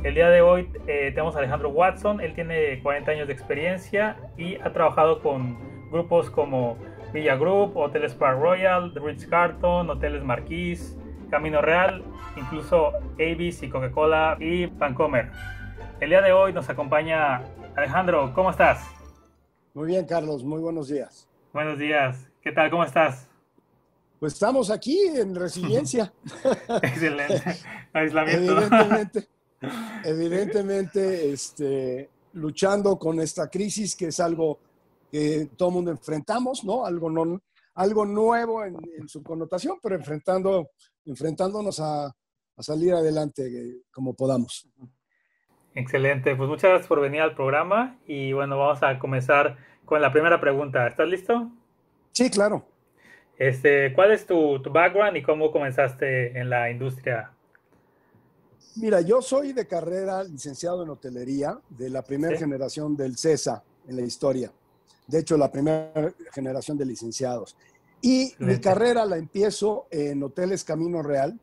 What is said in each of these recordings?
El día de hoy tenemos a Alejandro Watson. Él tiene 40 años de experiencia y ha trabajado con grupos como Villa Group, Hoteles Park Royal, The Ritz-Carlton, Hoteles Marquis, Camino Real, incluso Avis y Coca-Cola y Vancomer. El día de hoy nos acompaña Alejandro. ¿Cómo estás? Muy bien, Carlos, muy buenos días. Buenos días. ¿Qué tal? ¿Cómo estás? Pues estamos aquí en resiliencia. Excelente. Aislamiento. Evidentemente, luchando con esta crisis que es algo que todo el mundo enfrentamos, ¿no? Algo nuevo en su connotación, pero enfrentándonos a salir adelante como podamos. Excelente. Pues muchas gracias por venir al programa y bueno, vamos a comenzar con la primera pregunta. ¿Estás listo? Sí, claro. ¿Cuál es tu background y cómo comenzaste en la industria? Mira, yo soy de carrera licenciado en hotelería de la primera ¿Sí? generación del CESA en la historia. De hecho, la primera generación de licenciados. Y mi Excelente. carrera la empiezo en Hoteles Camino Real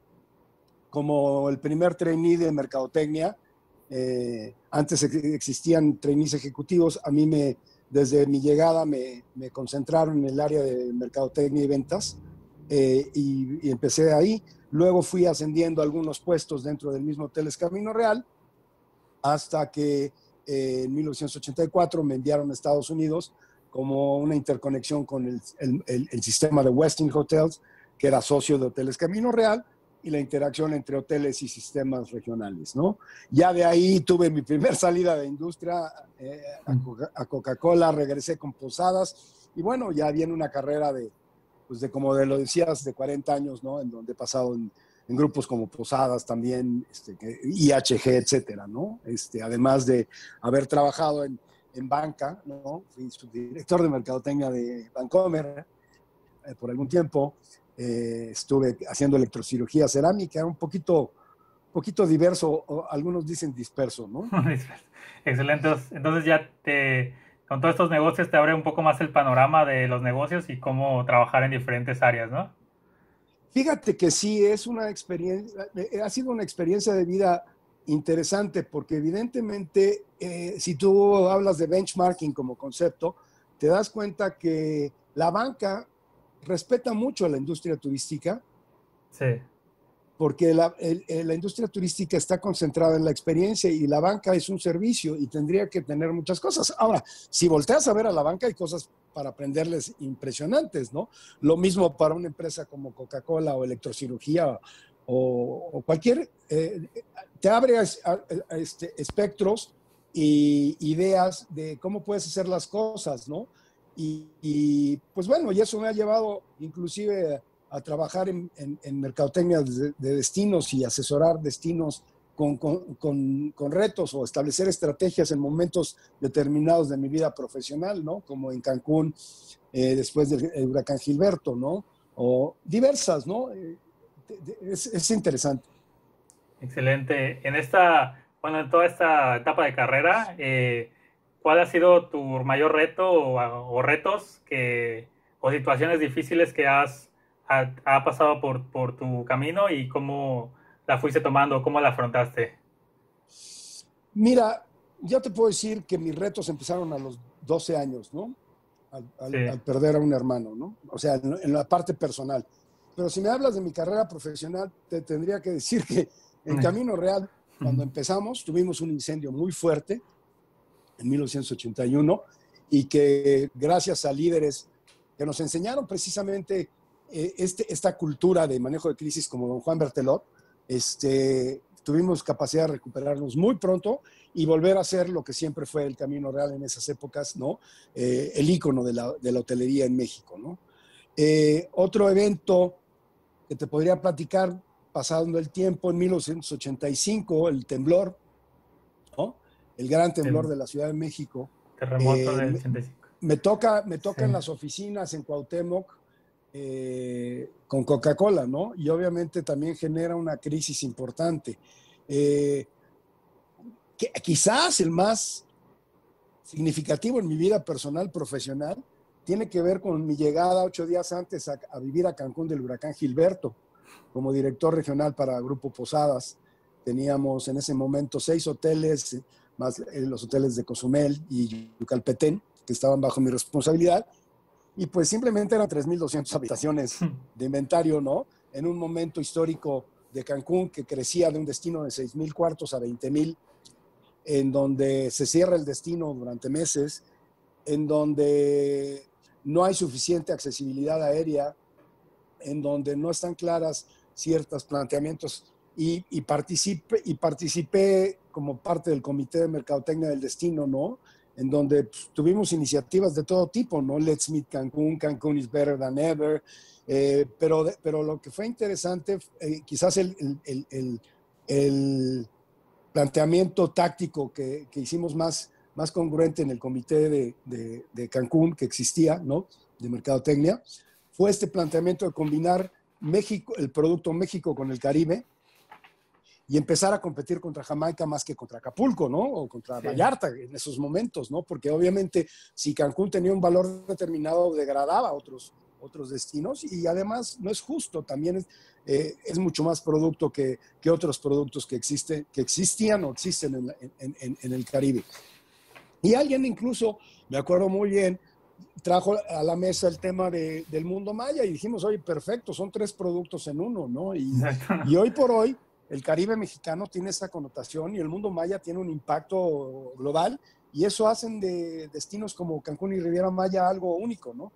como el primer trainee de mercadotecnia. Antes existían trainees ejecutivos. Desde mi llegada me concentraron en el área de mercadotecnia y ventas y empecé ahí. Luego fui ascendiendo algunos puestos dentro del mismo Hoteles Camino Real hasta que en 1984 me enviaron a Estados Unidos como una interconexión con el sistema de Westin Hotels, que era socio de Hoteles Camino Real, y la interacción entre hoteles y sistemas regionales, ¿no? Ya de ahí tuve mi primer salida de industria a Coca-Cola, regresé con Posadas, y bueno, ya viene una carrera como lo decías, de 40 años, ¿no? En donde he pasado en grupos como Posadas también, IHG, etcétera, ¿no? Además de haber trabajado en banca, ¿no? Fui subdirector de mercadotecnia de Vancomer por algún tiempo. Estuve haciendo electrocirugía cerámica, un poquito diverso, o algunos dicen disperso, ¿no? Excelente. Entonces con todos estos negocios te abre un poco más el panorama de los negocios y cómo trabajar en diferentes áreas, ¿no? Fíjate que sí, es una experiencia, ha sido una experiencia de vida interesante porque evidentemente si tú hablas de benchmarking como concepto, te das cuenta que la banca respeta mucho a la industria turística Sí. porque la industria turística está concentrada en la experiencia y la banca es un servicio y tendría que tener muchas cosas. Ahora, si volteas a ver a la banca, hay cosas para aprenderles impresionantes, ¿no? Lo mismo para una empresa como Coca-Cola o electrocirugía o cualquier, te abre espectros e ideas de cómo puedes hacer las cosas, ¿no? Pues bueno, y eso me ha llevado inclusive a trabajar en mercadotecnia de destinos y asesorar destinos con retos o establecer estrategias en momentos determinados de mi vida profesional, ¿no? Como en Cancún, después del huracán Gilberto, ¿no? O diversas, ¿no? Es interesante. Excelente. En toda esta etapa de carrera, ¿cuál ha sido tu mayor reto o retos o situaciones difíciles que ha pasado por tu camino y cómo la fuiste tomando, cómo la afrontaste? Mira, ya te puedo decir que mis retos empezaron a los 12 años, ¿no? Sí. Al perder a un hermano, ¿no? O sea, en la parte personal. Pero si me hablas de mi carrera profesional, te tendría que decir que en Camino Real, cuando empezamos, tuvimos un incendio muy fuerte en 1981 y que gracias a líderes que nos enseñaron precisamente esta cultura de manejo de crisis como don Juan Bertelot, tuvimos capacidad de recuperarnos muy pronto y volver a ser lo que siempre fue el Camino Real en esas épocas, ¿no? El ícono de la hotelería en México, ¿no? Otro evento que te podría platicar pasando el tiempo, en 1985, el temblor, ¿no? El gran temblor El de la Ciudad de México. terremoto Eh, del me, 85. me Sí. toca en las oficinas en Cuauhtémoc con Coca-Cola, ¿no? Y obviamente también genera una crisis importante. Eh, Quizás el más significativo en mi vida personal, profesional, tiene que ver con mi llegada 8 días antes vivir a Cancún del huracán Gilberto como director regional para Grupo Posadas. Teníamos en ese momento 6 hoteles, más los hoteles de Cozumel y Yucalpetén, que estaban bajo mi responsabilidad. Y pues simplemente eran 3.200 habitaciones de inventario, ¿no? En un momento histórico de Cancún que crecía de un destino de 6,000 cuartos a 20,000, en donde se cierra el destino durante meses, en donde no hay suficiente accesibilidad aérea, en donde no están claras ciertos planteamientos. Y participé como parte del Comité de Mercadotecnia del Destino, ¿no? En donde pues, tuvimos iniciativas de todo tipo, ¿no? Let's Meet Cancún, Cancún is better than ever. Pero lo que fue interesante, quizás el planteamiento táctico que hicimos más congruente en el comité de Cancún que existía, ¿no? De Mercadotecnia, fue este planteamiento de combinar México, el producto México con el Caribe, y empezar a competir contra Jamaica más que contra Acapulco, ¿no? O contra Vallarta en esos momentos, ¿no? Porque obviamente si Cancún tenía un valor determinado, degradaba otros destinos, y además no es justo, también es mucho más producto que otros productos que existían o existen en el Caribe. Y alguien incluso, me acuerdo muy bien, trajo a la mesa el tema del mundo maya y dijimos, oye, perfecto, son 3 productos en uno, ¿no? Y hoy por hoy el Caribe mexicano tiene esa connotación y el mundo maya tiene un impacto global, y eso hacen de destinos como Cancún y Riviera Maya algo único, ¿no?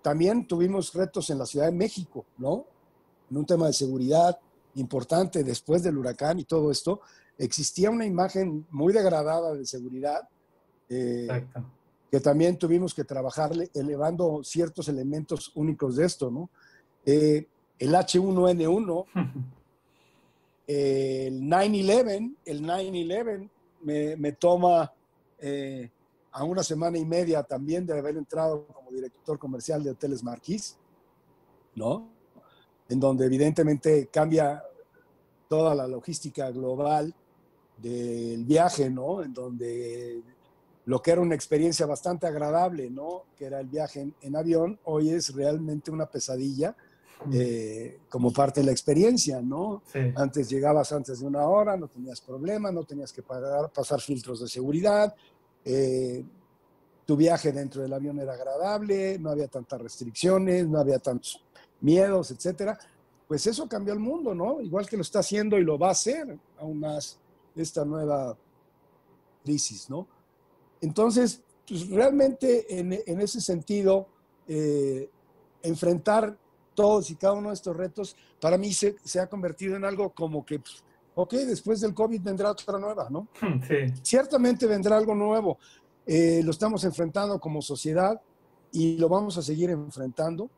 También tuvimos retos en la Ciudad de México, ¿no? En un tema de seguridad importante después del huracán y todo esto, existía una imagen muy degradada de seguridad, que también tuvimos que trabajar elevando ciertos elementos únicos de esto, ¿no? El H1N1, el 9/11 me toma a una semana y media también de haber entrado como director comercial de Hoteles Marquis, ¿no? En donde evidentemente cambia toda la logística global del viaje, ¿no? En donde lo que era una experiencia bastante agradable, ¿no? Que era el viaje en avión, hoy es realmente una pesadilla, como parte de la experiencia, ¿no? Sí. Antes llegabas antes de una hora, no tenías problema, no tenías que pasar filtros de seguridad, tu viaje dentro del avión era agradable, no había tantas restricciones, no había tantos miedos, etcétera. Pues eso cambió el mundo, ¿no? Igual que lo está haciendo y lo va a hacer aún más esta nueva crisis, ¿no? Entonces, pues realmente en ese sentido, enfrentar todos y cada uno de estos retos, para mí se ha convertido en algo como que, pues, ok, después del COVID vendrá otra nueva, ¿no? Sí. Ciertamente vendrá algo nuevo. Lo estamos enfrentando como sociedad y lo vamos a seguir enfrentando.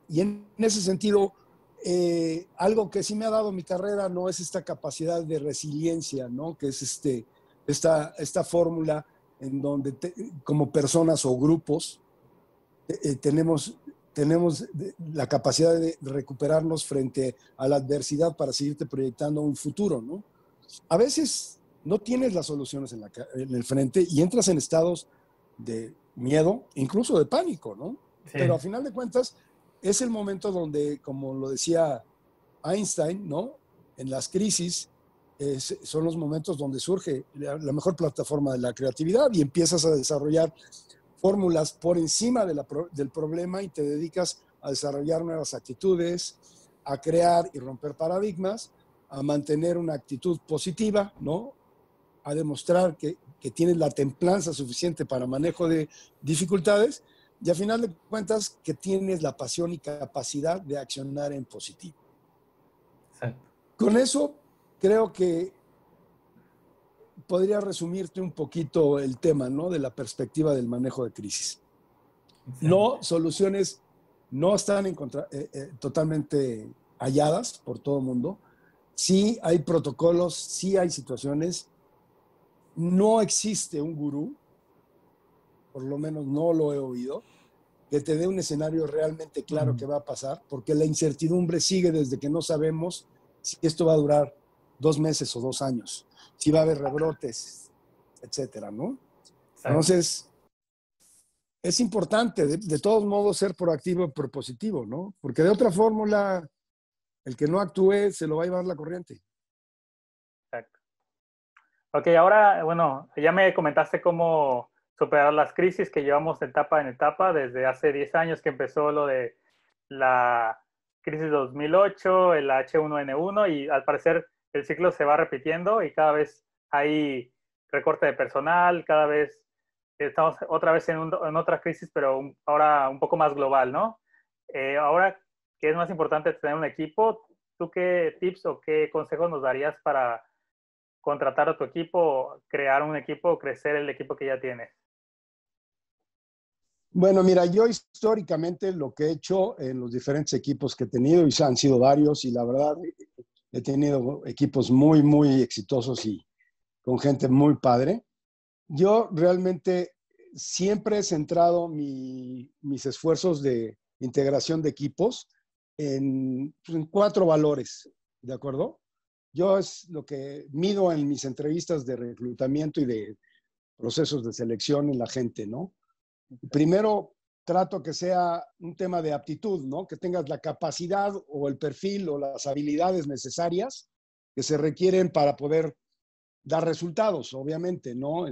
Y en ese sentido, algo que sí me ha dado mi carrera no es esta capacidad de resiliencia, ¿no? Que es esta fórmula en donde como personas o grupos tenemos la capacidad de recuperarnos frente a la adversidad para seguirte proyectando un futuro, ¿no? A veces no tienes las soluciones en el frente y entras en estados de miedo, incluso de pánico, ¿no? Sí. Pero a final de cuentas es el momento donde, como lo decía Einstein, ¿no? En las crisis son los momentos donde surge la mejor plataforma de la creatividad y empiezas a desarrollar fórmulas por encima del problema y te dedicas a desarrollar nuevas actitudes, a crear y romper paradigmas, a mantener una actitud positiva, ¿no? A demostrar que tienes la templanza suficiente para manejo de dificultades y a final de cuentas que tienes la pasión y capacidad de accionar en positivo. Exacto. Con eso creo que podría resumirte un poquito el tema, ¿no? De la perspectiva del manejo de crisis. Excelente. No, soluciones no están totalmente halladas por todo el mundo. Sí hay protocolos, sí hay situaciones. No existe un gurú, por lo menos no lo he oído, que te dé un escenario realmente claro que va a pasar, porque la incertidumbre sigue desde que no sabemos si esto va a durar 2 meses o 2 años, si va a haber rebrotes, etcétera, ¿no? Exacto. Entonces, es importante, de todos modos, ser proactivo y propositivo, ¿no? Porque de otra fórmula, el que no actúe se lo va a llevar la corriente. Ok, ahora, bueno, ya me comentaste cómo superar las crisis que llevamos de etapa en etapa desde hace 10 años que empezó lo de la crisis 2008, el H1N1 y al parecer el ciclo se va repitiendo y cada vez hay recorte de personal, cada vez estamos otra vez en otra crisis, pero ahora un poco más global, ¿no? Ahora que es más importante tener un equipo, ¿tú qué tips o qué consejos nos darías para contratar a tu equipo, crear un equipo, crecer el equipo que ya tienes? Bueno, mira, yo históricamente lo que he hecho en los diferentes equipos que he tenido, y han sido varios, y la verdad he tenido equipos muy, muy exitosos y con gente muy padre. Yo realmente siempre he centrado mis esfuerzos de integración de equipos en 4 valores, ¿de acuerdo? Yo es lo que mido en mis entrevistas de reclutamiento y de procesos de selección en la gente, ¿no? Primero, trato que sea un tema de aptitud, ¿no? Que tengas la capacidad o el perfil o las habilidades necesarias que se requieren para poder dar resultados, obviamente, ¿no?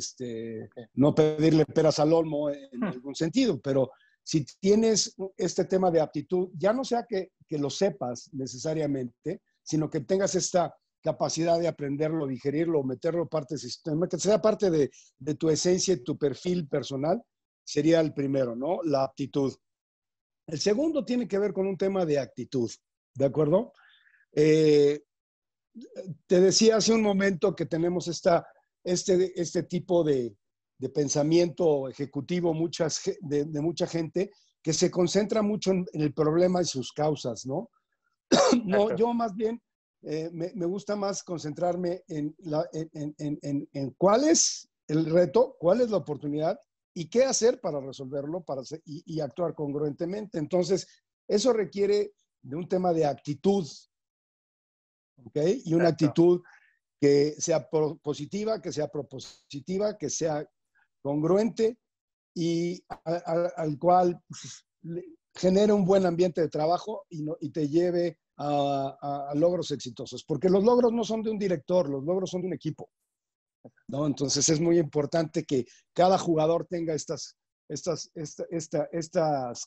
No pedirle peras al olmo en algún sentido, pero si tienes este tema de aptitud, ya no sea que lo sepas necesariamente, sino que tengas esta capacidad de aprenderlo, digerirlo, meterlo parte del sistema, que sea parte de tu esencia y tu perfil personal, sería el primero, ¿no? La aptitud. El segundo tiene que ver con un tema de actitud, ¿de acuerdo? Eh, Te decía hace un momento que tenemos este tipo de pensamiento ejecutivo de mucha gente que se concentra mucho en el problema y sus causas, ¿no? No, Exacto. yo más bien me gusta más concentrarme en cuál es el reto, cuál es la oportunidad y qué hacer para resolverlo y actuar congruentemente. Entonces, eso requiere de un tema de actitud, ¿ok? Y una Exacto. actitud que sea positiva, que sea propositiva, que sea congruente y al cual pues, genere un buen ambiente de trabajo y te lleve a logros exitosos. Porque los logros no son de un director, los logros son de un equipo, ¿no? Entonces es muy importante que cada jugador tenga estas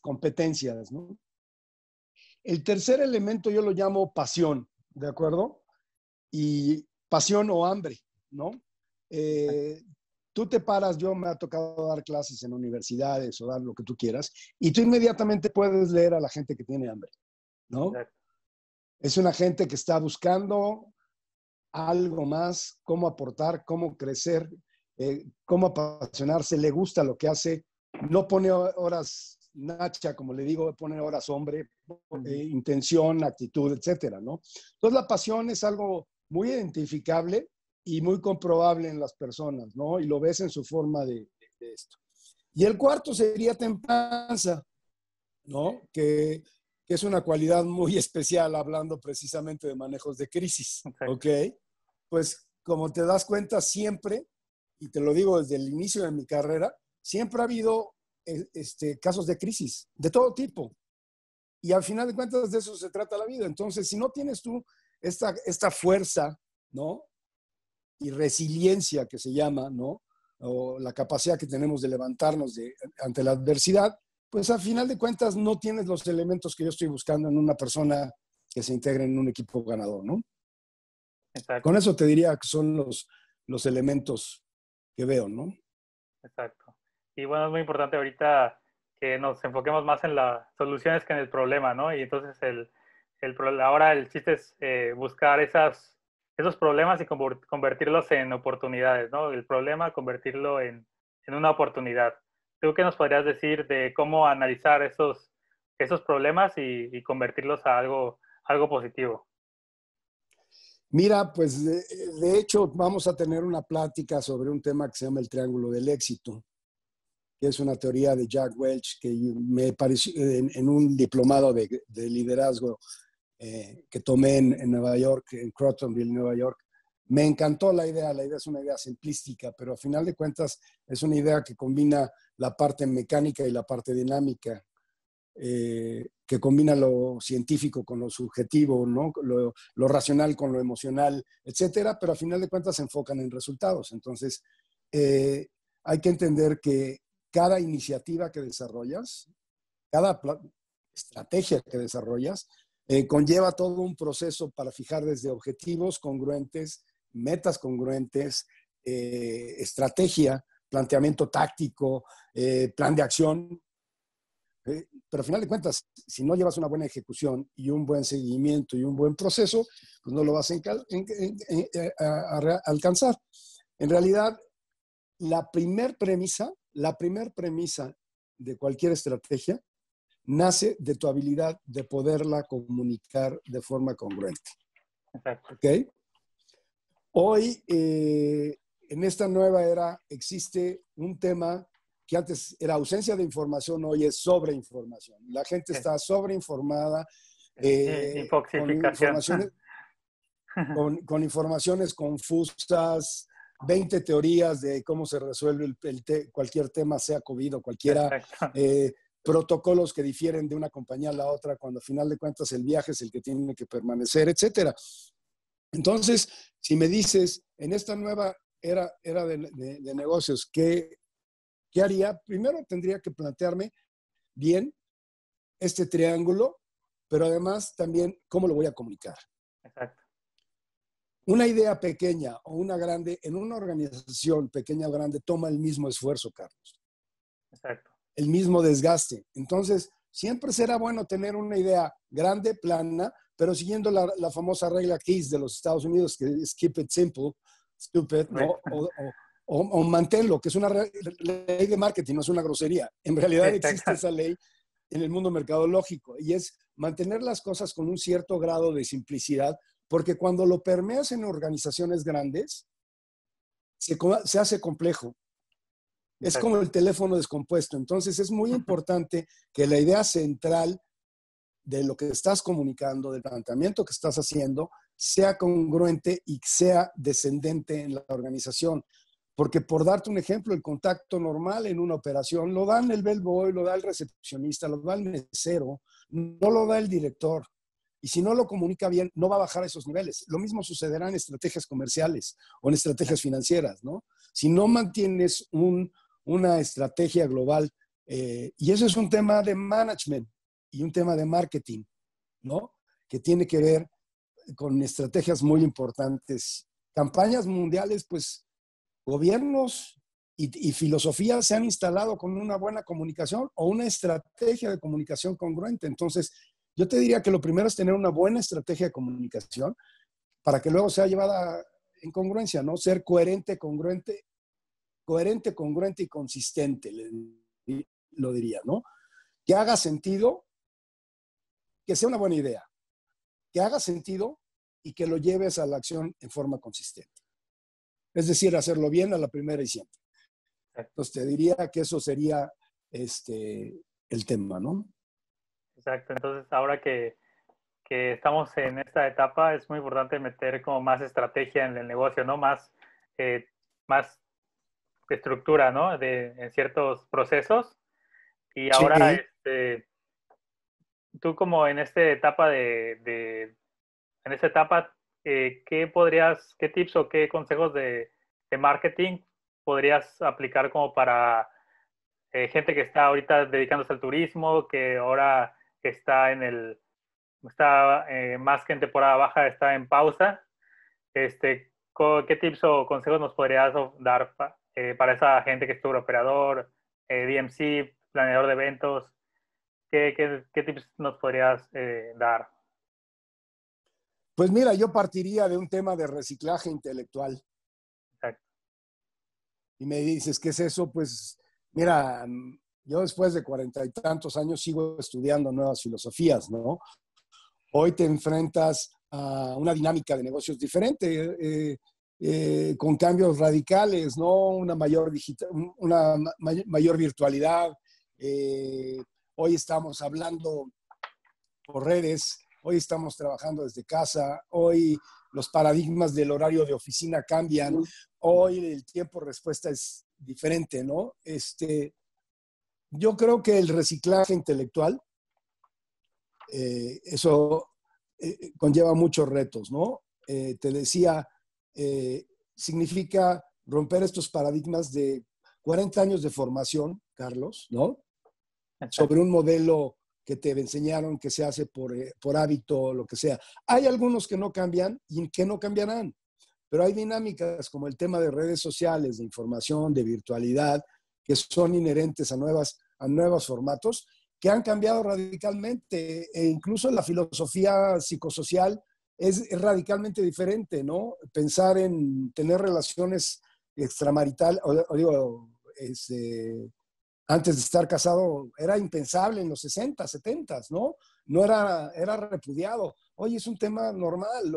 competencias, ¿no? El tercer elemento yo lo llamo pasión, ¿de acuerdo? Y pasión o hambre, ¿no? Eh, Tú te paras, yo me ha tocado dar clases en universidades o dar lo que tú quieras, y tú inmediatamente puedes leer a la gente que tiene hambre, ¿no? Exacto. Es una gente que está buscando algo más, cómo aportar, cómo crecer, cómo apasionarse, le gusta lo que hace, no pone horas nacha, como le digo, pone horas hombre, intención, actitud, etcétera, ¿no? Entonces la pasión es algo muy identificable y muy comprobable en las personas, ¿no? Y lo ves en su forma de esto. Y el cuarto sería templanza, ¿no? Que es una cualidad muy especial hablando precisamente de manejos de crisis, Exacto. ¿ok? Pues como te das cuenta siempre, y te lo digo desde el inicio de mi carrera, siempre ha habido casos de crisis, de todo tipo. Y al final de cuentas de eso se trata la vida. Entonces, si no tienes tú esta fuerza, ¿no? Y resiliencia que se llama, ¿no? O la capacidad que tenemos de levantarnos ante la adversidad, pues al final de cuentas no tienes los elementos que yo estoy buscando en una persona que se integre en un equipo ganador, ¿no? Con Exacto. eso te diría que son los elementos que veo, ¿no? Exacto. Y bueno, es muy importante ahorita que nos enfoquemos más en las soluciones que en el problema, ¿no? Y entonces ahora el chiste es buscar esos problemas y convertirlos en oportunidades, ¿no? El problema, convertirlo en una oportunidad. ¿Tú qué nos podrías decir de cómo analizar esos problemas y convertirlos a algo positivo? Mira, pues de hecho vamos a tener una plática sobre un tema que se llama el triángulo del éxito, que es una teoría de Jack Welch que me pareció en un diplomado de liderazgo que tomé en Nueva York, en Crotonville, Nueva York. Me encantó la idea es una idea simplística, pero a final de cuentas es una idea que combina la parte mecánica y la parte dinámica, que combina lo científico con lo subjetivo, ¿no? Lo racional con lo emocional, etcétera, pero a final de cuentas se enfocan en resultados. Entonces, hay que entender que cada iniciativa que desarrollas, cada estrategia que desarrollas, conlleva todo un proceso para fijar desde objetivos congruentes, metas congruentes, estrategia, planteamiento táctico, plan de acción. Pero al final de cuentas, si no llevas una buena ejecución y un buen seguimiento y un buen proceso, pues no lo vas a alcanzar. En realidad, la primer premisa de cualquier estrategia nace de tu habilidad de poderla comunicar de forma congruente. Exacto. ¿Ok? Hoy, en esta nueva era, existe un tema que antes era ausencia de información, hoy es sobreinformación. La gente está sobreinformada, Infoxificación. con informaciones confusas, 20 teorías de cómo se resuelve cualquier tema, sea COVID o cualquiera, protocolos que difieren de una compañía a la otra, cuando al final de cuentas el viaje es el que tiene que permanecer, etcétera. Entonces, si me dices, en esta nueva era de negocios, ¿qué haría? Primero tendría que plantearme bien este triángulo, pero además también cómo lo voy a comunicar. Exacto. Una idea pequeña o una grande, en una organización pequeña o grande, toma el mismo esfuerzo, Carlos. Exacto. El mismo desgaste. Entonces, siempre será bueno tener una idea grande, plana, pero siguiendo la famosa regla KISS de los Estados Unidos, que es keep it simple, stupid, ¿no? O manténlo, que es una ley de marketing, no es una grosería. En realidad existe esa ley en el mundo mercadológico y es mantener las cosas con un cierto grado de simplicidad, porque cuando lo permeas en organizaciones grandes, se hace complejo. Es como el teléfono descompuesto. Entonces es muy importante que la idea central de lo que estás comunicando, del planteamiento que estás haciendo, sea congruente y sea descendente en la organización. Porque por darte un ejemplo, el contacto normal en una operación lo dan el bellboy, lo da el recepcionista, lo da el mesero, no lo da el director. Y si no lo comunica bien, no va a bajar a esos niveles. Lo mismo sucederá en estrategias comerciales o en estrategias financieras, ¿no? Si no mantienes una estrategia global, y eso es un tema de management y un tema de marketing, ¿no? Que tiene que ver con estrategias muy importantes. Campañas mundiales, pues gobiernos y filosofía se han instalado con una buena comunicación o una estrategia de comunicación congruente. Entonces, yo te diría que lo primero es tener una buena estrategia de comunicación para que luego sea llevada en congruencia, ¿no? Ser coherente, congruente y consistente, lo diría, ¿no? Que haga sentido, que sea una buena idea, que haga sentido y que lo lleves a la acción en forma consistente. Es decir, hacerlo bien a la primera y siempre. Entonces, te diría que eso sería el tema, ¿no? Exacto. Entonces, ahora que estamos en esta etapa, es muy importante meter como más estrategia en el negocio, ¿no? Más estructura, ¿no? En ciertos procesos. Y ahora, Sí. tú como en esta etapa ¿qué tips o qué consejos de marketing podrías aplicar como para gente que está ahorita dedicándose al turismo, que ahora está más que en temporada baja, está en pausa? ¿Qué tips o consejos nos podrías dar para esa gente que es tour operador, DMC, planeador de eventos? ¿Qué tips nos podrías dar? Pues mira, yo partiría de un tema de reciclaje intelectual. Exacto. Y me dices, ¿qué es eso? Pues mira, yo después de 40 y tantos años sigo estudiando nuevas filosofías, ¿no? Hoy te enfrentas a una dinámica de negocios diferente, con cambios radicales, ¿no? Una mayor virtualidad. Hoy estamos hablando por redes, hoy estamos trabajando desde casa, hoy los paradigmas del horario de oficina cambian, hoy el tiempo de respuesta es diferente, ¿no? Yo creo que el reciclaje intelectual Eso conlleva muchos retos, ¿no? Te decía, significa romper estos paradigmas de 40 años de formación, Carlos, ¿no? Exacto. Sobre un modelo que te enseñaron que se hace por hábito, lo que sea. Hay algunos que no cambian y que no cambiarán, pero hay dinámicas como el tema de redes sociales, de información, de virtualidad, que son inherentes a nuevos formatos que han cambiado radicalmente. E incluso la filosofía psicosocial es radicalmente diferente, ¿no? Pensar en tener relaciones extramarital, o digo, antes de estar casado era impensable en los 60, 70, ¿no? No era repudiado. Hoy es un tema normal.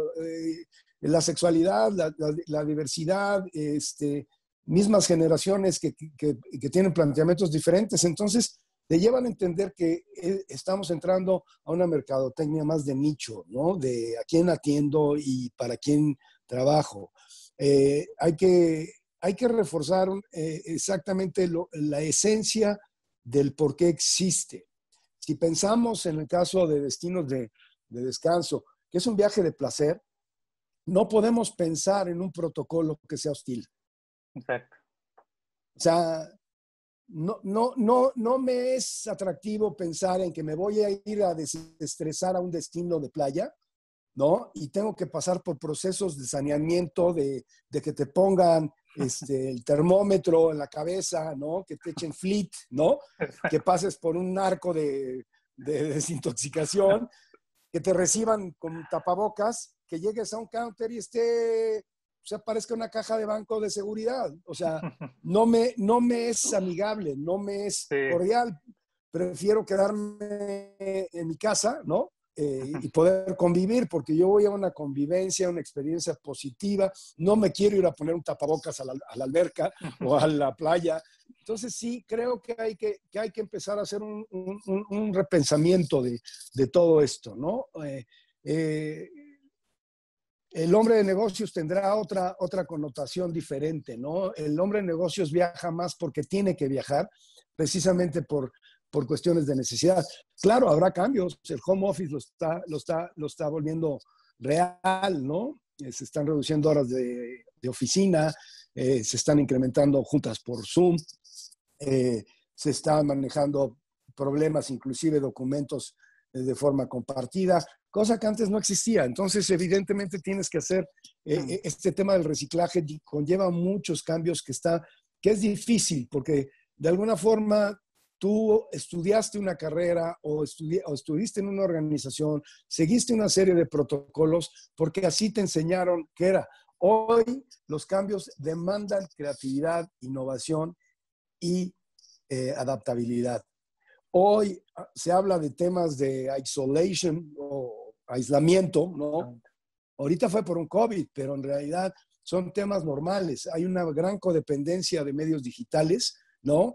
La sexualidad, la diversidad, mismas generaciones que tienen planteamientos diferentes. Entonces, te llevan a entender que estamos entrando a una mercadotecnia más de nicho, ¿no? De a quién atiendo y para quién trabajo. Hay que reforzar exactamente la esencia del por qué existe. Si pensamos en el caso de destinos de descanso, que es un viaje de placer, no podemos pensar en un protocolo que sea hostil. Exacto. O sea, no me es atractivo pensar en que me voy a ir a desestresar a un destino de playa, ¿no? Y tengo que pasar por procesos de saneamiento, de que te pongan el termómetro en la cabeza, ¿no? Que te echen flit, ¿no? Que pases por un arco de desintoxicación, que te reciban con tapabocas, que llegues a un counter y o sea, parezca una caja de banco de seguridad. O sea, no me es amigable, no me es Sí. cordial. Prefiero quedarme en mi casa, ¿no? Y poder convivir, porque yo voy a una convivencia, una experiencia positiva, no me quiero ir a poner un tapabocas a la alberca o a la playa. Entonces sí, creo que hay que empezar a hacer un repensamiento de todo esto, ¿no? El hombre de negocios tendrá otra connotación diferente, ¿no? El hombre de negocios viaja más porque tiene que viajar, precisamente por cuestiones de necesidad. Claro, habrá cambios. El home office lo está volviendo real, ¿no? Se están reduciendo horas de oficina, se están incrementando juntas por Zoom, se están manejando problemas, inclusive documentos de forma compartida, cosa que antes no existía. Entonces, evidentemente tienes que hacer este tema del reciclaje, conlleva muchos cambios que es difícil, porque de alguna forma tú estudiaste una carrera o estuviste en una organización, seguiste una serie de protocolos, porque así te enseñaron que era. Hoy los cambios demandan creatividad, innovación y adaptabilidad. Hoy se habla de temas de isolation o aislamiento, ¿no? Ahorita fue por un COVID, pero en realidad son temas normales. Hay una gran codependencia de medios digitales, ¿no?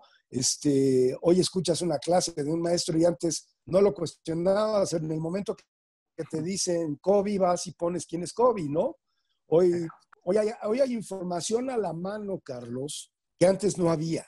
Hoy escuchas una clase de un maestro y antes no lo cuestionabas. En el momento que te dicen COVID, vas y pones quién es COVID, ¿no? Hoy hay información a la mano, Carlos, que antes no había.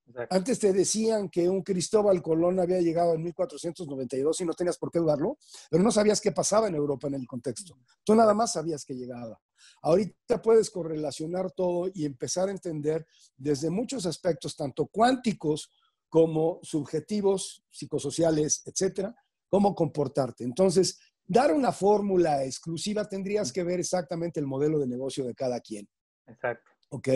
Exacto. Antes te decían que un Cristóbal Colón había llegado en 1492 y no tenías por qué dudarlo, pero no sabías qué pasaba en Europa en el contexto. Tú nada más sabías que llegaba. Ahorita puedes correlacionar todo y empezar a entender desde muchos aspectos, tanto cuánticos como subjetivos, psicosociales, etcétera, cómo comportarte. Entonces, dar una fórmula exclusiva tendrías que ver exactamente el modelo de negocio de cada quien. Exacto. ¿Ok?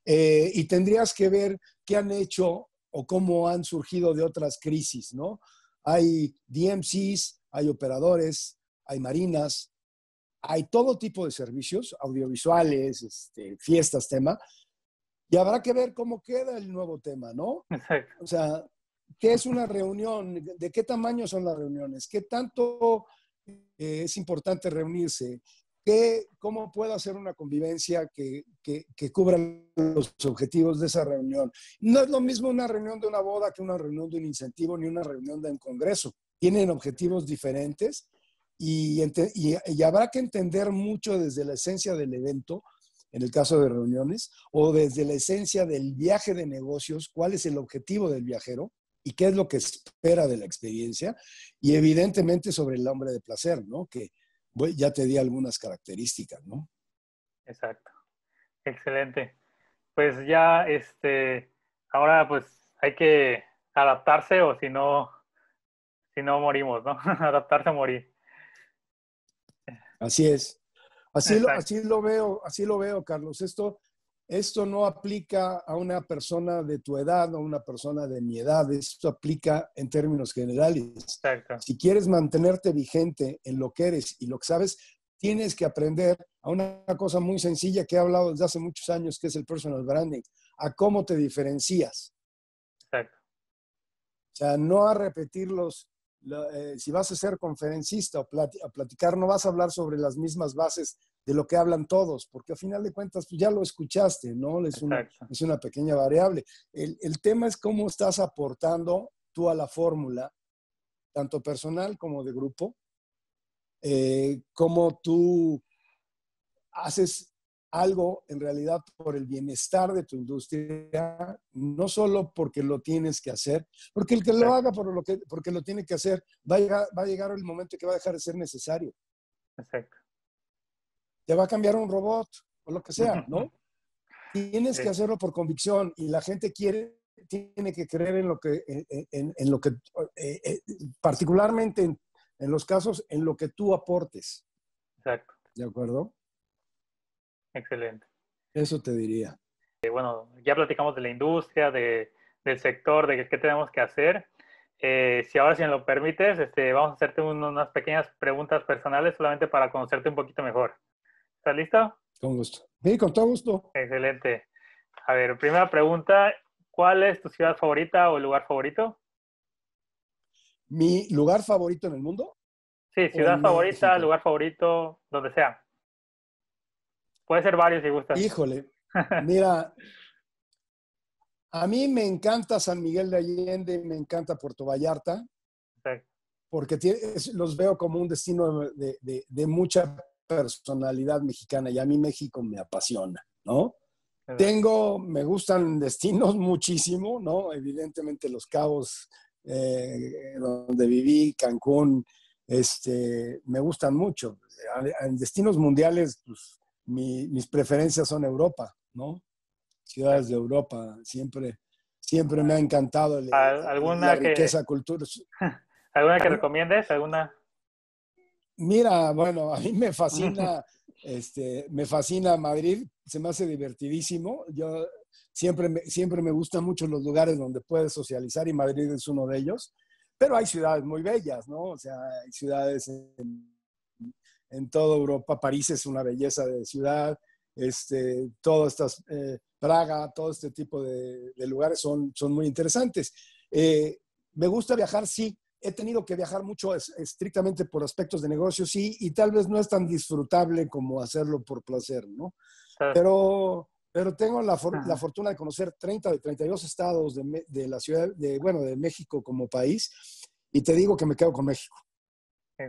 Y tendrías que ver qué han hecho o cómo han surgido de otras crisis, ¿no? Hay DMCs, hay operadores, hay marinas, hay todo tipo de servicios, audiovisuales, fiestas, tema, y habrá que ver cómo queda el nuevo tema, ¿no? Exacto. O sea, ¿qué es una reunión? ¿De qué tamaño son las reuniones? ¿Qué tanto es importante reunirse? ¿Cómo puedo hacer una convivencia que cubra los objetivos de esa reunión? No es lo mismo una reunión de una boda que una reunión de un incentivo ni una reunión de un congreso. Tienen objetivos diferentes y habrá que entender mucho desde la esencia del evento, en el caso de reuniones, o desde la esencia del viaje de negocios, cuál es el objetivo del viajero, y qué es lo que espera de la experiencia, y evidentemente sobre el hombre de placer, ¿no? Que ya te di algunas características, ¿no? Exacto. Excelente. Pues ya, ahora pues hay que adaptarse o si no morimos, ¿no? Adaptarse a morir. Así es. Exacto, Así lo veo, Carlos. Esto no aplica a una persona de tu edad o una persona de mi edad. Esto aplica en términos generales. exacto, Si quieres mantenerte vigente en lo que eres y lo que sabes, tienes que aprender a una cosa muy sencilla que he hablado desde hace muchos años, que es el personal branding, a cómo te diferencias. exacto, O sea, no a repetir si vas a ser conferencista o a platicar, no vas a hablar sobre las mismas bases de lo que hablan todos, porque al final de cuentas pues ya lo escuchaste, ¿no? exacto, Es una pequeña variable. El tema es cómo estás aportando tú a la fórmula, tanto personal como de grupo, cómo tú haces algo en realidad por el bienestar de tu industria, no solo porque lo tienes que hacer, porque el que lo exacto, haga porque lo tiene que hacer, va a llegar el momento que va a dejar de ser necesario. exacto. Te va a cambiar un robot o lo que sea, ¿no? Tienes que Sí, hacerlo por convicción y la gente tiene que creer en lo que, en lo que particularmente en los casos, en lo que tú aportes. exacto. ¿De acuerdo? Excelente. Eso te diría. Bueno, ya platicamos de la industria, del sector, de qué tenemos que hacer. Si ahora, si me lo permites, vamos a hacerte unas pequeñas preguntas personales solamente para conocerte un poquito mejor. ¿Estás listo? Con gusto. Sí, con todo gusto. Excelente. A ver, primera pregunta, ¿cuál es tu ciudad favorita o lugar favorito? ¿Mi lugar favorito en el mundo Sí, o ciudad en favorita, México? lugar favorito, donde sea. Puede ser varios si gustas. Híjole, mira, a mí me encanta San Miguel de Allende, me encanta Puerto Vallarta, Exacto. porque los veo como un destino de mucha personalidad mexicana y a mí México me apasiona, ¿no? Me gustan destinos muchísimo, ¿no? Evidentemente Los Cabos, donde viví, Cancún, me gustan mucho. En destinos mundiales, pues, mis preferencias son Europa, ¿no? Ciudades de Exacto. Europa, siempre me ha encantado la ¿Alguna riqueza cultural. alguna que recomiendes? ¿Alguna? Mira, bueno, a mí me fascina Madrid, se me hace divertidísimo. Yo siempre me gustan mucho los lugares donde puedes socializar y Madrid es uno de ellos. Pero hay ciudades muy bellas, ¿no? O sea, hay ciudades en toda Europa. París es una belleza de ciudad. Todas estas, Praga, todo este tipo de lugares son muy interesantes. Me gusta viajar, sí. He tenido que viajar mucho estrictamente por aspectos de negocio, sí, y tal vez no es tan disfrutable como hacerlo por placer, ¿no? Pero tengo la fortuna de conocer 30 de 32 estados de la ciudad, bueno, de México como país, y te digo que me quedo con México.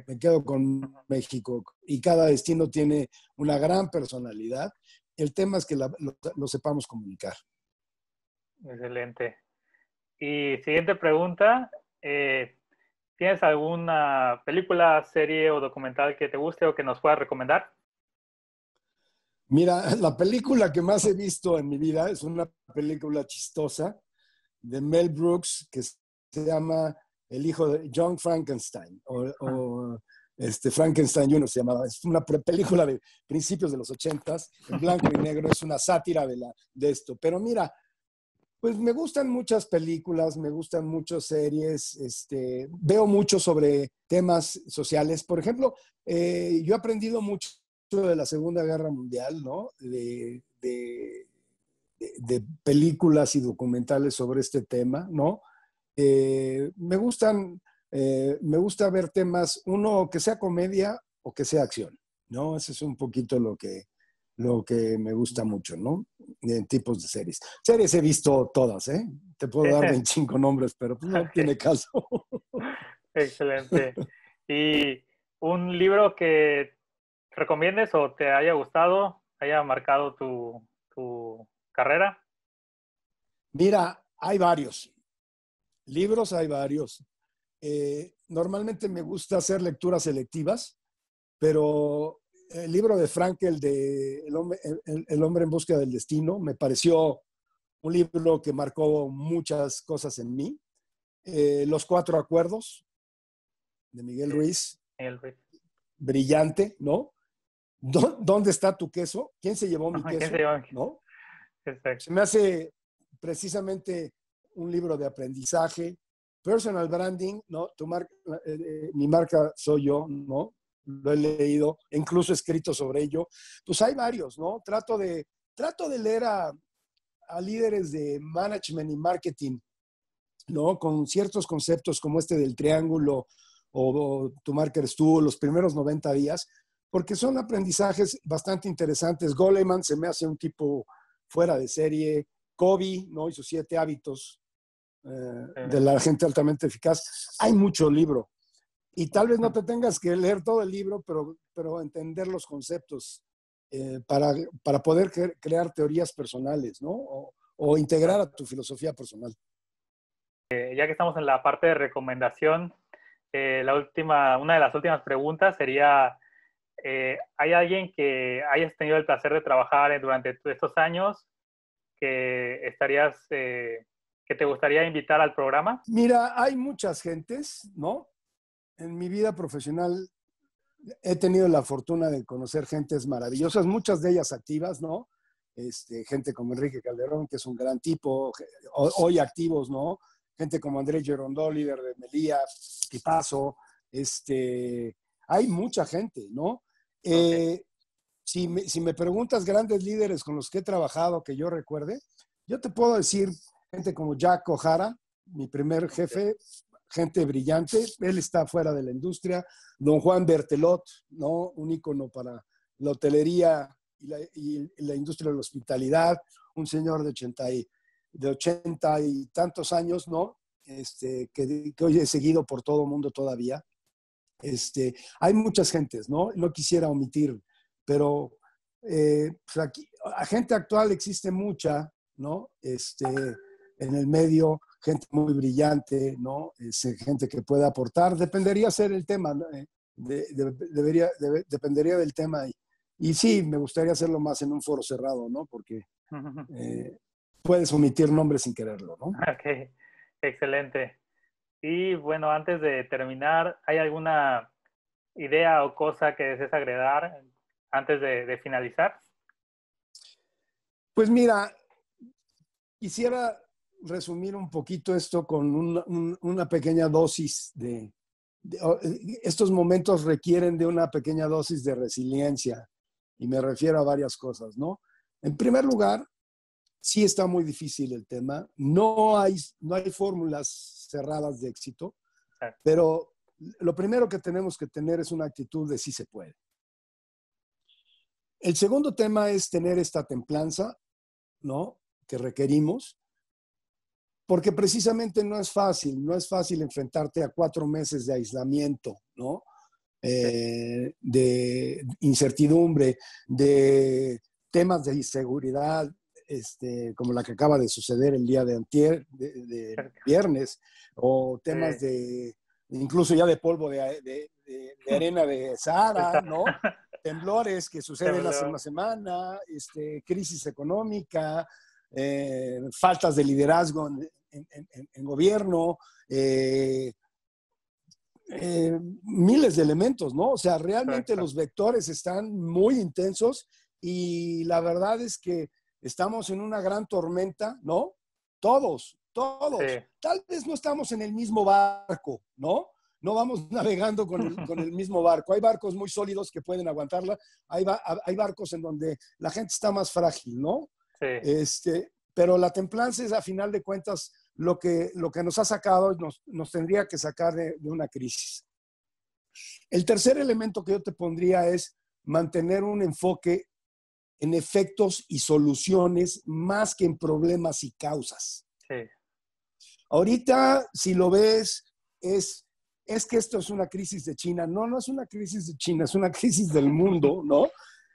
Me quedo con México y cada destino tiene una gran personalidad. El tema es que lo sepamos comunicar. Excelente. Y siguiente pregunta, ¿tienes alguna película, serie o documental que te guste o que nos puedas recomendar? Mira, la película que más he visto en mi vida es una película chistosa de Mel Brooks que se llama El hijo de John Frankenstein o Frankenstein Jr. se llamaba. Es una película de principios de los 80s, en blanco y negro, es una sátira de esto. Pero mira, pues me gustan muchas películas, me gustan muchas series, veo mucho sobre temas sociales. Por ejemplo, yo he aprendido mucho de la Segunda Guerra Mundial, ¿no? De películas y documentales sobre este tema, ¿no? Me gusta ver temas, uno que sea comedia o que sea acción, ¿no? Ese es un poquito lo que me gusta mucho, ¿no? En tipos de series. Series he visto todas, ¿eh? Te puedo dar 25 nombres, pero pues no tiene Ok, caso. excelente. ¿Y un libro que recomiendes o te haya gustado, haya marcado tu carrera? Mira, hay varios. Libros hay varios. Normalmente me gusta hacer lecturas selectivas, pero el libro de Frankel de El hombre en busca del destino me pareció un libro que marcó muchas cosas en mí. Los cuatro acuerdos de Miguel Ruiz, El Ruiz. brillante, ¿no? ¿Dónde está tu queso? ¿Quién se llevó mi ¿Quién queso? se lleva? ¿No? Exacto. Se me hace precisamente un libro de aprendizaje, personal branding, ¿no? Mi marca soy yo, ¿no? Lo he leído, incluso he escrito sobre ello. Pues hay varios, ¿no? Trato de leer a líderes de management y marketing, ¿no? Con ciertos conceptos como este del triángulo o Tu marca eres tú, los primeros 90 días, porque son aprendizajes bastante interesantes. Goleman se me hace un tipo fuera de serie. Covey, ¿no? Y sus 7 hábitos de la gente altamente eficaz. Hay mucho libro. Y tal vez no te tengas que leer todo el libro, pero entender los conceptos para poder crear teorías personales, ¿no? O integrar a tu filosofía personal. Ya que estamos en la parte de recomendación, una de las últimas preguntas sería, ¿hay alguien que hayas tenido el placer de trabajar durante estos años que que te gustaría invitar al programa? Mira, hay muchas gentes, ¿no? En mi vida profesional he tenido la fortuna de conocer gentes maravillosas, muchas de ellas activas, ¿no? Gente como Enrique Calderón, que es un gran tipo, hoy activos, ¿no? Gente como Andrés Gerondoli, de Melía, Tipazo, hay mucha gente, ¿no? Okay. Si me preguntas grandes líderes con los que he trabajado que yo recuerde, yo te puedo decir gente como Jack O'Hara, mi primer jefe, gente brillante, él está fuera de la industria. Don Juan Bertelot, ¿no? Un ícono para la hotelería y la industria de la hospitalidad, un señor de 80 y tantos años, ¿no? Que hoy es seguido por todo el mundo todavía. Hay muchas gentes, ¿no? No quisiera omitir, pero pues aquí, a gente actual existe mucha, ¿no? En el medio, gente muy brillante, ¿no? Gente que puede aportar. Dependería ser el tema, ¿no? Dependería del tema. Y sí, me gustaría hacerlo más en un foro cerrado, ¿no? Porque puedes omitir nombres sin quererlo, ¿no? Ok, excelente. Y bueno, antes de terminar, ¿hay alguna idea o cosa que desees agregar antes de finalizar? Pues mira, quisiera resumir un poquito esto con una pequeña dosis estos momentos requieren de una pequeña dosis de resiliencia y me refiero a varias cosas, ¿no? En primer lugar, sí está muy difícil el tema, no hay fórmulas cerradas de éxito, pero lo primero que tenemos que tener es una actitud de sí se puede. El segundo tema es tener esta templanza, ¿no? Que requerimos, porque precisamente no es fácil enfrentarte a 4 meses de aislamiento, ¿no? De incertidumbre, de temas de inseguridad, como la que acaba de suceder el día de antier, de viernes, o temas incluso ya de polvo de arena de Sahara, ¿no? Temblores que suceden hace una semana, crisis económica, faltas de liderazgo en gobierno, miles de elementos, ¿no? O sea, realmente los vectores están muy intensos y la verdad es que estamos en una gran tormenta, ¿no? Todos. Sí. Tal vez no estamos en el mismo barco, ¿no? No vamos navegando con el mismo barco. Hay barcos muy sólidos que pueden aguantarla. Hay barcos en donde la gente está más frágil, ¿no? Sí. Pero la templanza es, a final de cuentas, lo que nos ha sacado y nos tendría que sacar de una crisis. El tercer elemento que yo te pondría es mantener un enfoque en efectos y soluciones más que en problemas y causas. Sí. Ahorita, si lo ves, es que esto es una crisis de China. No, no es una crisis de China, es una crisis del mundo, ¿no?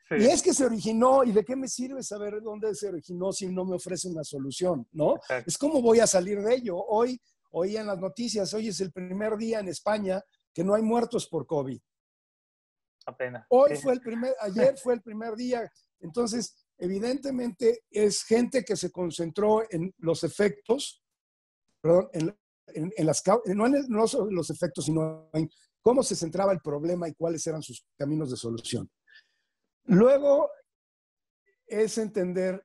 Sí. Y es que se originó, ¿y de qué me sirve saber dónde se originó si no me ofrece una solución, ¿no? Exacto. Es cómo voy a salir de ello. Hoy oía en las noticias, hoy es el primer día en España que no hay muertos por COVID. Apenas. Hoy Sí. fue ayer fue el primer día. Entonces, evidentemente es gente que se concentró en los efectos, perdón, no solo los efectos, sino en cómo se centraba el problema y cuáles eran sus caminos de solución. Luego es entender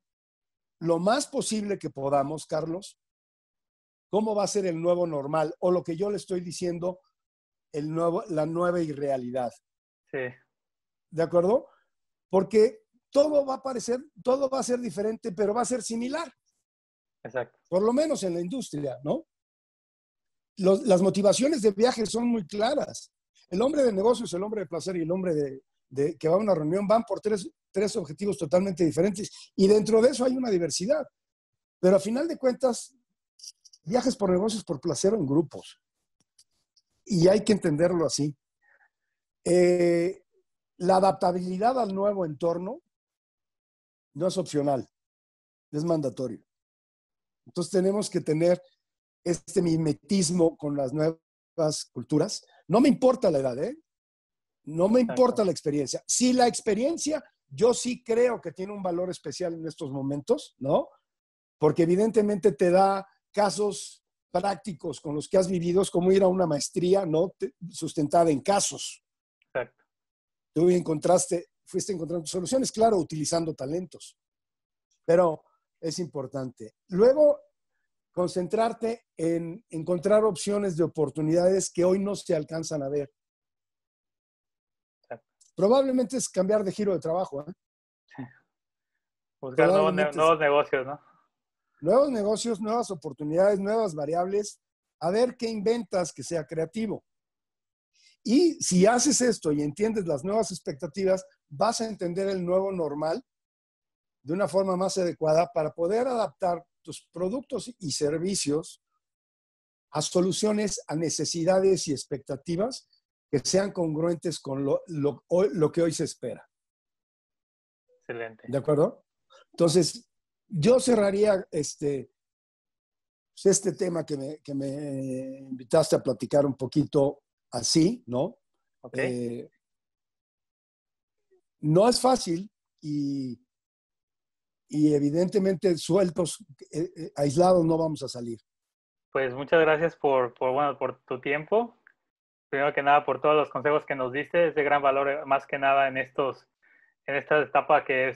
lo más posible que podamos, Carlos, cómo va a ser el nuevo normal o lo que yo le estoy diciendo, la nueva irrealidad. Sí. ¿De acuerdo? Porque todo va a ser diferente, pero va a ser similar. Exacto. Por lo menos en la industria, ¿no? Las motivaciones de viaje son muy claras. El hombre de negocios, el hombre de placer y el hombre que va a una reunión van por tres objetivos totalmente diferentes. Y dentro de eso hay una diversidad. Pero a final de cuentas, viajes por negocios, por placer o en grupos. Y hay que entenderlo así. La adaptabilidad al nuevo entorno no es opcional, es mandatorio. Entonces tenemos que tener este mimetismo con las nuevas culturas. No me importa la edad, ¿eh? No me importa la experiencia. Si la experiencia, yo sí creo que tiene un valor especial en estos momentos, ¿no? Porque evidentemente te da casos prácticos con los que has vivido, es como ir a una maestría, ¿no? Sustentada en casos. Exacto. Tú fuiste encontrando soluciones, claro, utilizando talentos. Pero es importante. Luego, concentrarte en encontrar opciones de oportunidades que hoy no se alcanzan a ver. Probablemente es cambiar de giro de trabajo. Sí. Buscar nuevos negocios, ¿no? Nuevos negocios, nuevas oportunidades, nuevas variables. A ver qué inventas que sea creativo. Y si haces esto y entiendes las nuevas expectativas, vas a entender el nuevo normal de una forma más adecuada para poder adaptar tus productos y servicios a soluciones, a necesidades y expectativas que sean congruentes con lo que hoy se espera. Excelente. ¿De acuerdo? Entonces, yo cerraría este tema que me invitaste a platicar un poquito así, ¿no? Okay. No es fácil y evidentemente sueltos, aislados no vamos a salir. Pues muchas gracias por tu tiempo. Primero que nada, por todos los consejos que nos diste. Es de gran valor, más que nada en esta etapa que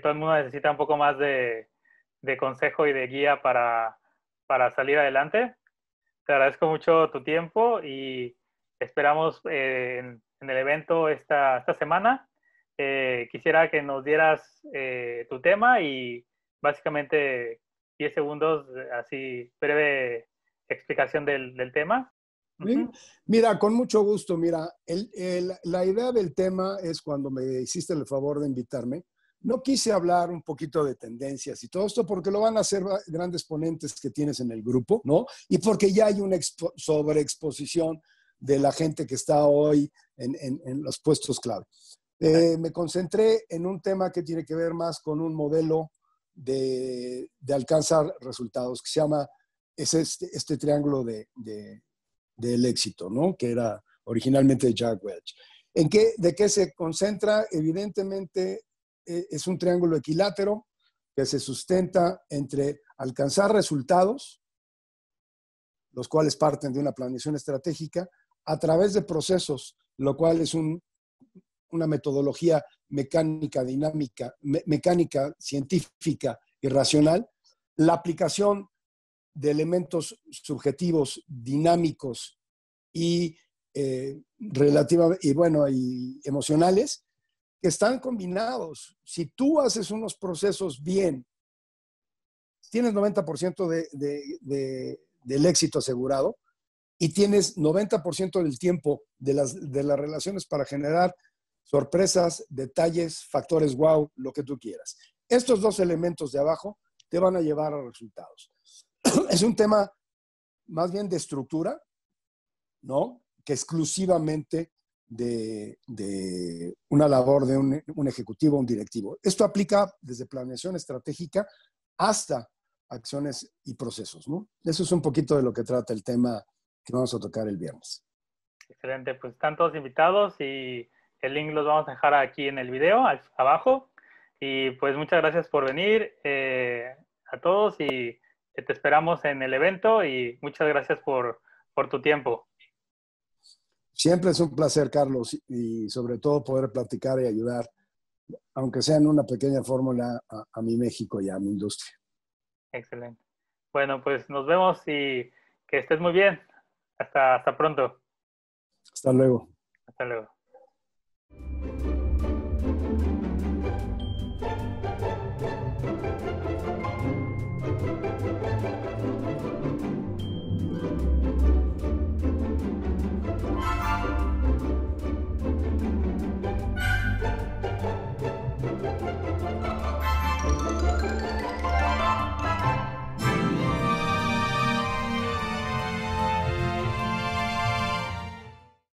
todo el mundo necesita un poco más de consejo y de guía para salir adelante. Te agradezco mucho tu tiempo y esperamos en el evento esta semana. Quisiera que nos dieras tu tema y básicamente 10 segundos, así breve explicación del tema. ¿Sí? Mira, con mucho gusto. Mira, la idea del tema es cuando me hiciste el favor de invitarme. No quise hablar un poquito de tendencias y todo esto porque lo van a hacer grandes ponentes que tienes en el grupo, ¿no? Y porque ya hay una sobreexposición de la gente que está hoy en los puestos clave. Me concentré en un tema que tiene que ver más con un modelo de alcanzar resultados que se llama este triángulo del éxito, ¿no? Que era originalmente Jack Welch. ¿De qué se concentra? Evidentemente es un triángulo equilátero que se sustenta entre alcanzar resultados, los cuales parten de una planeación estratégica, a través de procesos, lo cual es una metodología mecánica, dinámica, mecánica, científica y racional, la aplicación de elementos subjetivos, dinámicos y y emocionales que están combinados. Si tú haces unos procesos bien, tienes 90% del éxito asegurado y tienes 90% del tiempo de las relaciones para generar sorpresas, detalles, factores wow, lo que tú quieras. Estos dos elementos de abajo te van a llevar a resultados. Es un tema más bien de estructura, ¿no? Que exclusivamente de una labor de un ejecutivo, un directivo. Esto aplica desde planeación estratégica hasta acciones y procesos, ¿no? Eso es un poquito de lo que trata el tema que vamos a tocar el viernes. Excelente, pues están todos invitados y el link los vamos a dejar aquí en el video, abajo. Y pues muchas gracias por venir a todos y te esperamos en el evento y muchas gracias por tu tiempo. Siempre es un placer, Carlos, y sobre todo poder platicar y ayudar, aunque sea en una pequeña fórmula, a mi México y a mi industria. Excelente. Bueno, pues nos vemos y que estés muy bien. Hasta pronto. Hasta luego. Hasta luego.